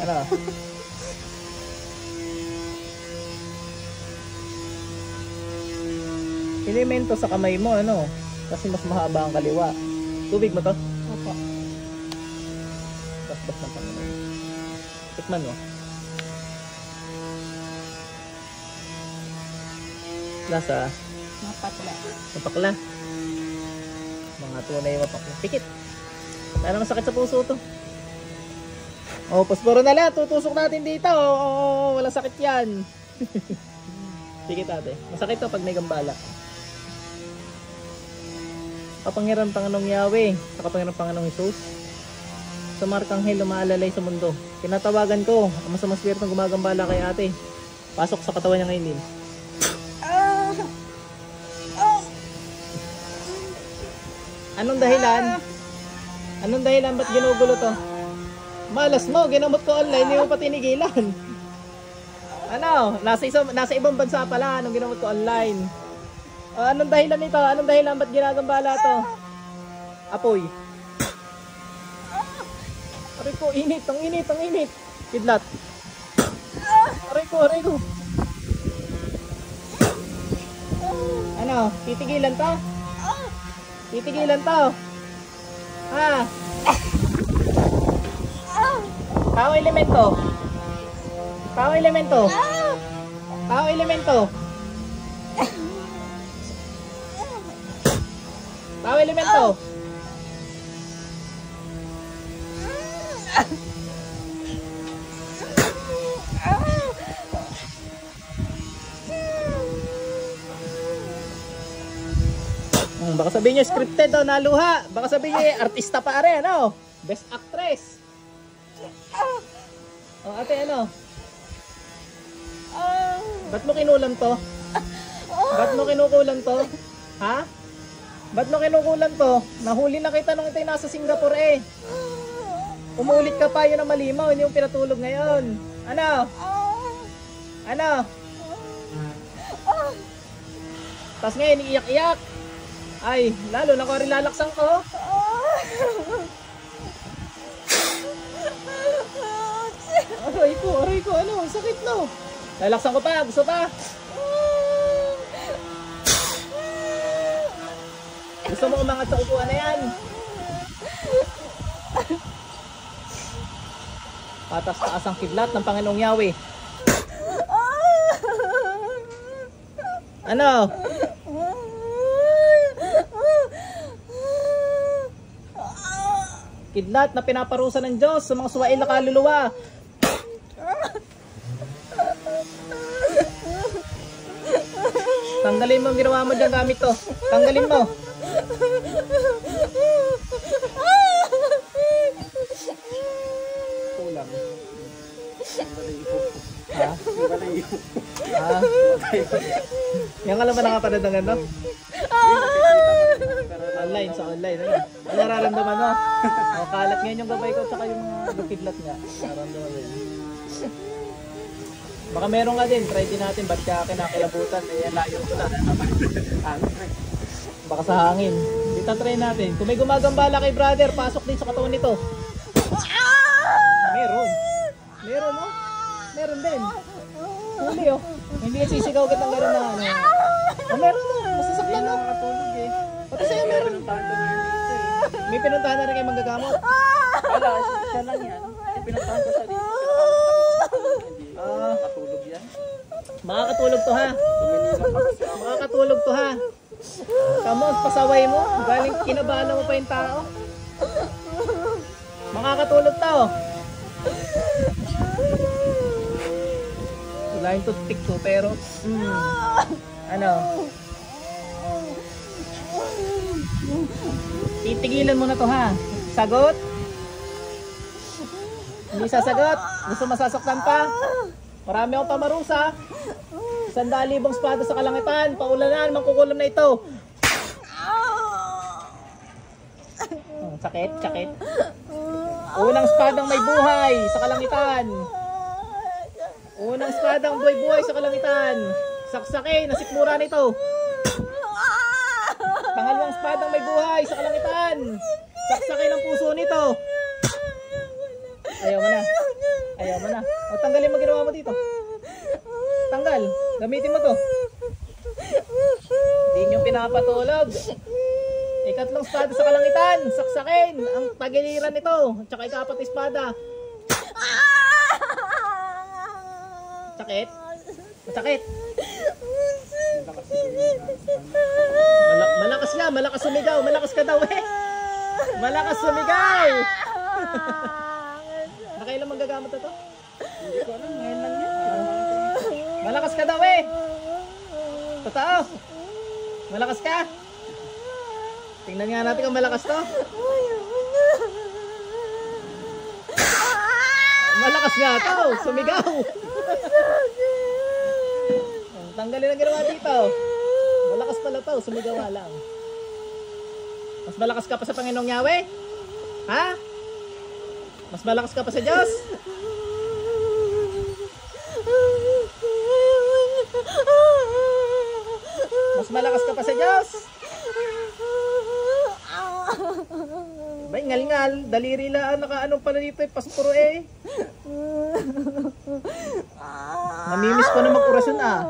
Ano? Elemento sa kamay mo, ano? Kasi mas mahaba ang kaliwa. Tubig mo to? Opo. Basbas ng Panginoon. Tikman mo. Lasa? Mapatla. Mapakla. Mga tunay mapakla. Pikit. Wala naman sakit sa puso to. Oh, posporo na lang. Tutusok natin dito. Oh, wala sakit yan. Pikit ate. Masakit to pag may gambala. Kapangyarihan ng Panginoong Yahweh, sa kapangyarihan ng Panginoong Hesus, sa Markanghel lumaalalay sa mundo. Tinatawagan ko ang masamang spiritong gumagambala kay ate. Pasok sa katawan niya ngayon din. Anong dahilan? Anong dahilan ba't ginugulo to? Malas mo, ginamot ko online, hindi mo pa tinigilan. Ano? Nasa ibang bansa pala nung ginamot ko online. Anong dahilan nito? Anong dahilan ba't ginagambala to? Apoy. Aray ko, init, ang init, ang init. Kidlat. Aray ko, aray ko. Ano? Titigilan to? Titigilan to? Ha? Tao elemento. Tao elemento. Tao elemento. Tao elemento. Baka sabihin niyo scripted o naluha. Baka sabihin niyo artista pa are, ano? Best actress. Oh, ate, ano? Ba't mo kinulam to? Ba't mo kinukulam to? Ha? Ba't mo kinukulam to? Nahuli na kita nung ito'y nasa Singapore eh. Umulit ka pa, yun ang malimaw. Hindi yung pinatulog ngayon. Ano? Ano? Tapos ngayon, iiyak-iyak. Ay, lalo na ko rin lalaksan ko. Aray ko, ano? Sakit no. Lalaksan ko pa, gusto pa. Gusto mo umangat sa upuan na yan? Patas-taas ang kidlat ng Panginoong Yahweh. Ano? Kidlat na pinaparusa ng Diyos sa mga suwail na kaluluwa. Tanggalin mo ang ginawa mo dyan gamit to. Tanggalin mo. Kulang. Ha? Ha? Yan ka lang ba nakapanood ng ano? Online, sa online, ano? Ano nararamdaman mo? Kalat ngayon yung gabay ko at saka yung mga kidlat nga. Nararamdaman mo yun. Baka meron nga din, try din natin, ba't ka kinakilabutan, eh layo ko na. Baka sa hangin. Dito try natin. Kung may gumagambala kay brother, pasok din sa katawan nito. Meron. Meron, oh. Meron din. Huli, oh. Hindi ka sisigaw agad ng gano'n na ano. Oh, meron, oh. Masasaktan, oh. Nakatulog, eh. Pati sa'yo meron. May pinuntahan na rin kayo manggagamot. Wala, siya lang yan. Pinuntahan ko siya dito. Makakatulog yan. Makakatulog to ha. Makakatulog to ha. Kamo, pasaway mo. Galing kinabahan mo pa yung tao. Makakatulog to. Wala yung toothpick to pero ano? Titigilan mo na to ha. Sagot? Hindi sasagot? Gusto masasaktan pa? Marami akong pamarusa. 100,000 espada sa kalangitan. Paulanan, mangkukulam na ito. Sakit, sakit. Unang espadang may buhay sa kalangitan. Unang espadang buhay sa kalangitan. Saksakin, nasikmura nito. Pangalawang espadang may buhay sa kalangitan. Saksakin ang puso nito. Ayaw mo na. Ayaw Ayaw mo na. O tanggalin mo ginawa mo dito. Tanggal. Gamitin mo to. Hindi nyo pinapatulog. Ikatlong espada sa kalangitan. Saksakin ang tagiliran nito. Tsaka ikapat espada. Sakit? Masakit? Malakas na. Malakas sumigaw. Malakas ka daw eh. Malakas sumigaw. Nakailan magagamot na to? Hindi ko alam, ngayon lang yan. Malakas ka daw eh. Totoo. Malakas ka. Tingnan nga natin kung malakas to. Malakas nga to. Sumigaw. Tanggalin ang ginawa dito. Malakas pala to. Sumigaw lang. Mas malakas ka pa sa Panginoong Yahweh? Ha? Mas malakas ka pa sa Diyos? Mas malakas ka pa sa Diyos? Bay, ngal-ngal. Daliri lang. Naka-anong pala dito eh. Paspuro eh. Namimiss ko na mag-orasyon ah.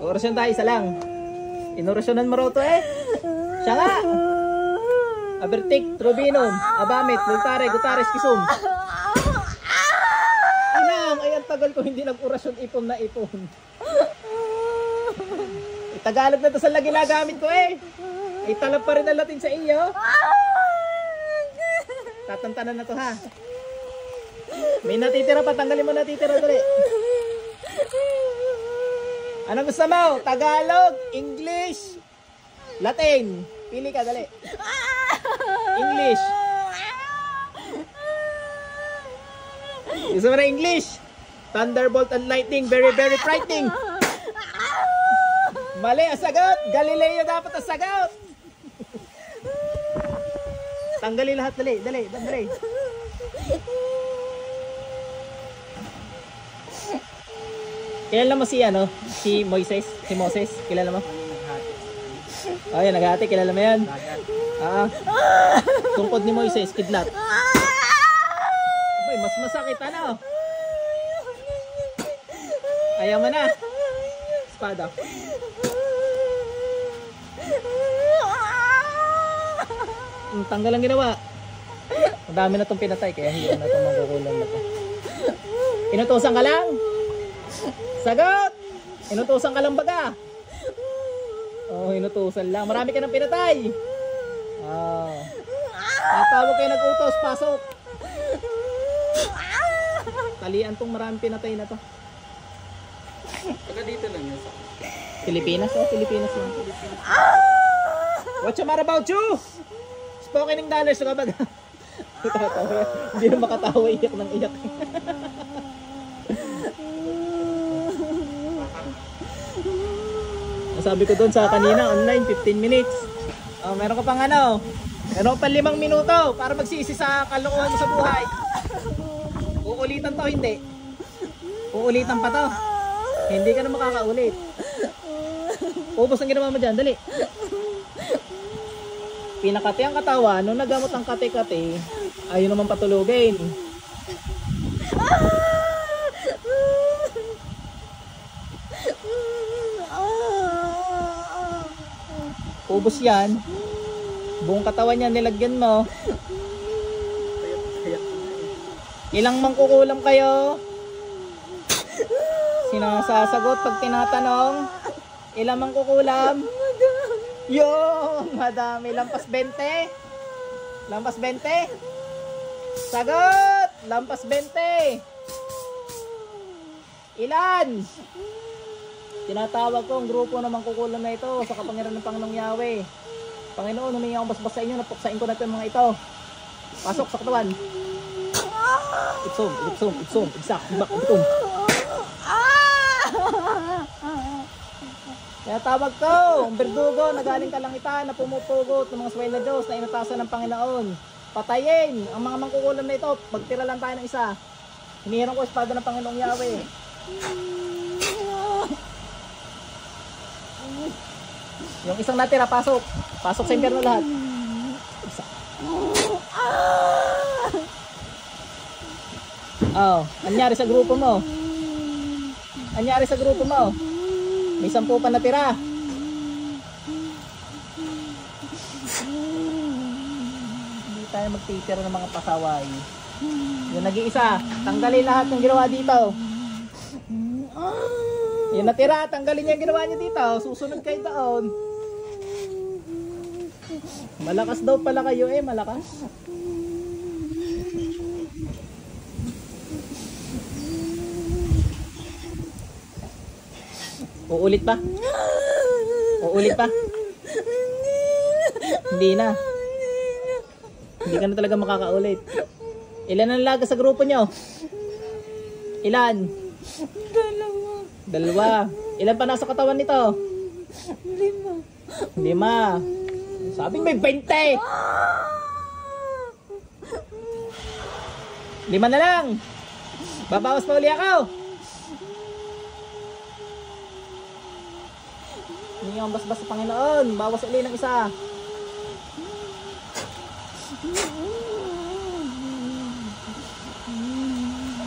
Orasyon tayo, isa lang. Inorasyonan mo raw to eh. Siya nga. Abertik, Trubinum, Abamit, Multare, Gutares, Kisum. Inang, ay ang tagal ko hindi nag-orasyon ipon na ipon. Tagalog na to sa ginagamit ko eh. Ay talab pa rin ang Latin sa iyo. Tatantanan na to ha. May natitira pa, tanggalin mo natitira dali. Anong gusto mo? Tagalog, English, Latin. Pili ka, dali. English. Gusto mo na English? Thunderbolt and lightning, very, very frightening. Mali ang sagot. Galileo dapat ang sagot. Tanggalin lahat, dali, dali, dali. Kilala mo si ano? Si Moises? Si Moses? Kilala mo? Oh, yan, naghati. Kilala mo yan? Tungkod ni Moises, kidlat. Abay, mas masakit, ano? Ayaw mo na. Espada. Tanggal ang ginawa. Ang dami na itong pinatay, kaya hindi na itong magkukulang na ito. Inutusan ka lang? Sagot! Inutusan ka lang baga? Oh, inutusan lang. Marami ka nang pinatay. Oh. Natawag kayo nag-utos, pasok. Talian tong marami pinatay na to. Taga dito lang yun sa Pilipinas? Oh, Pilipinas lang. What's your matter about you? Spoken in dollars ka baga? Hindi na makatawa, iyak ng iyak. Sabi ko doon sa kanina, online, 15 minutes. Oh, meron ka pang ano? Meron ka pang 5 minuto para magsisi sa kalokohan mo sa buhay. Uulitan to, hindi. Uulitan pa to. Hindi ka na makakaulit. Ubos ang ginawa mo dyan, dali. Pinakati ang katawan, nung nagamot ang kate-kate, ayaw naman patulugin. Ubos yan. Buong katawan niya nilagyan mo. Ilang mangkukulam kayo? Sinasasagot pag tinatanong? Ilang mangkukulam? Yung madami. Lampas 20? Lampas 20? Sagot! Lampas 20. Ilan? Tinatawag ko ang grupo na mangkukulam na ito sa kapangyarihan ng Panginoong Yahweh. Panginoon, humingi akong basbas sa inyo, napuksain ko na ito yung mga ito. Pasok sa katawan. Ipsum, ipsum, ipsum, igsak, ibak, itum. Kaya tawag ko, ang berdugo na galing kalangitan na pumupugot ng mga sway na Diyos na inatasan ng Panginoon. Patayin ang mga mangkukulam na ito. Pagtira lang tayo ng isa. Hinihiram ko espada ng Panginoong Yahweh. Yung isang natira, pasok. Pasok sa impyerno lahat. Isa. Oh, anyari sa grupo mo? Anyari sa grupo mo? May 10 pa natira. Hindi tayo magtitira ng mga pasaway. Yung nag-iisa, tanggalin lahat ng ginawa dito. Yung natira, tanggalin niya yung ginawa niya dito. Susunod kayo doon. Malakas daw pala kayo malakas. Uulit pa? Uulit pa? Hindi na. Hindi ka na talaga makakaulit. Ilan ang laga sa grupo nyo? Ilan? Dalawa. Ilan pa nasa katawan nito? 5. Sabing may 20. 5 na lang. Babawas pa uli ako. Hindi ang basbas sa Panginoon. Bawas uli ng isa.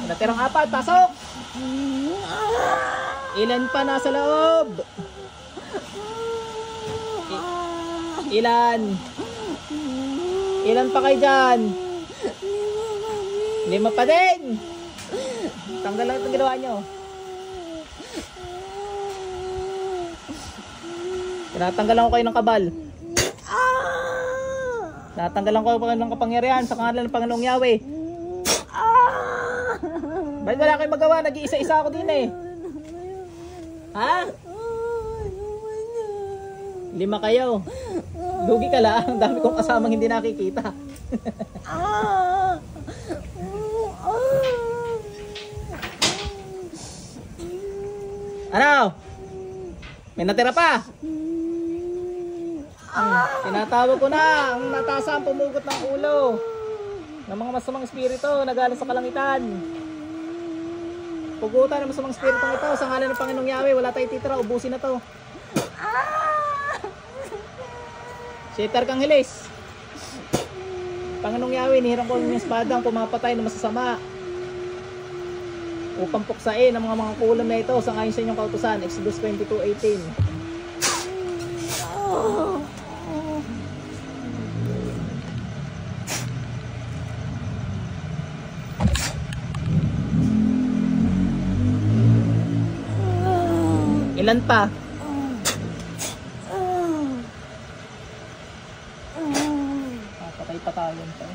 Natirang 4. Pasok. Ilan pa nasa loob? Ilan? Ilan pa kayo dyan? 5 pa din. Tanggal lang itong ginawa nyo. Tinatanggalan ko kayo ng kabal. Tinatanggalan ko kayo ng kapangyarihan sa pangalan ng Panginoong Yahweh. Bakit wala kayong magawa? Nag-iisa-isa ako din Ha? 5 kayo. Lugi ka lang. Ang dami kong kasamang hindi nakikita. Ano? May natira pa? Tinatawag ko na ang natasang pumugot ng ulo ng mga masamang espiritu na galing sa kalangitan. Pugutan ng masamang espiritu ito sa ngalan ng Panginoong Yahweh. Wala tayong titira, ubusin na to. Sitar kang hilis. Panginoong Yahweh, nihirang ko yung espadang pumapatay ng masasama upang puksain ang mga kulam na ito sa ngayon sa inyong kautusan. Exodus 22:18. Ilan pa? Patay pa tayo pa.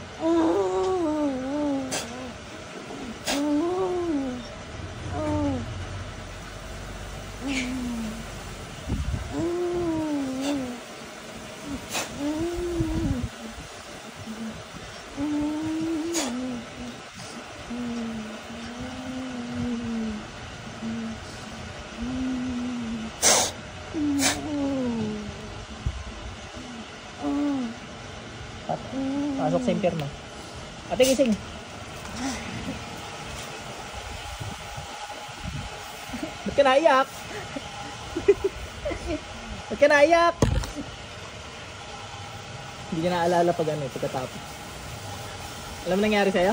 Pasok sa impyerno. Ate, gising. Ba't ka naiyak? Ba't ka naiyak? Hindi ka naalala pag pagkatapos. Alam mo nangyari sa'yo?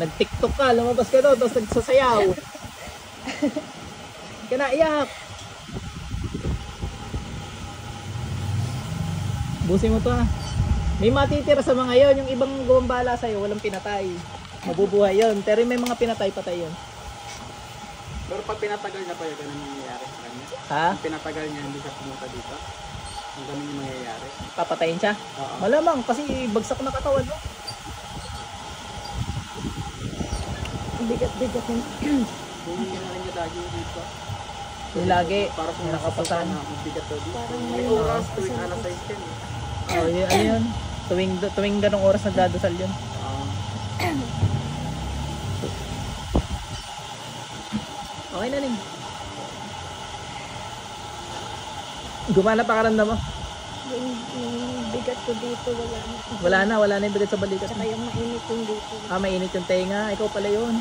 Nag-tiktok ka, lumabas ka doon, tapos nagsasayaw. Ba't ka naiyak? Busin mo to May matitira sa mga yon, yung ibang gumambala sa'yo, walang pinatay. Mabubuhay yon, pero may mga pinatay-patay yon. Pero pag pinatagal na pa yun, ganun yung mangyayari sa kanya? Ha? Pinatagal niya, hindi siya pumunta dito? Yung ganun yung mangyayari? Papatayin siya? Oo. Malamang, kasi bagsak na katawan, no? Bigat-bigat yun. Kung hindi na rin niya lagi dito. Yung lagi, para kung nakapatan. Bigat to dito. May oras, tuwing alas 6 yan. Oh, yun, ano yun? Tuwing ganong oras nagdadasal yun. Okay na rin. Gumana pa karamdam mo? Yung bigat ko dito, wala na. Wala na yung bigat sa balikat. Saka yung mainit yung dito. Mainit yung tenga. Ikaw pala yun.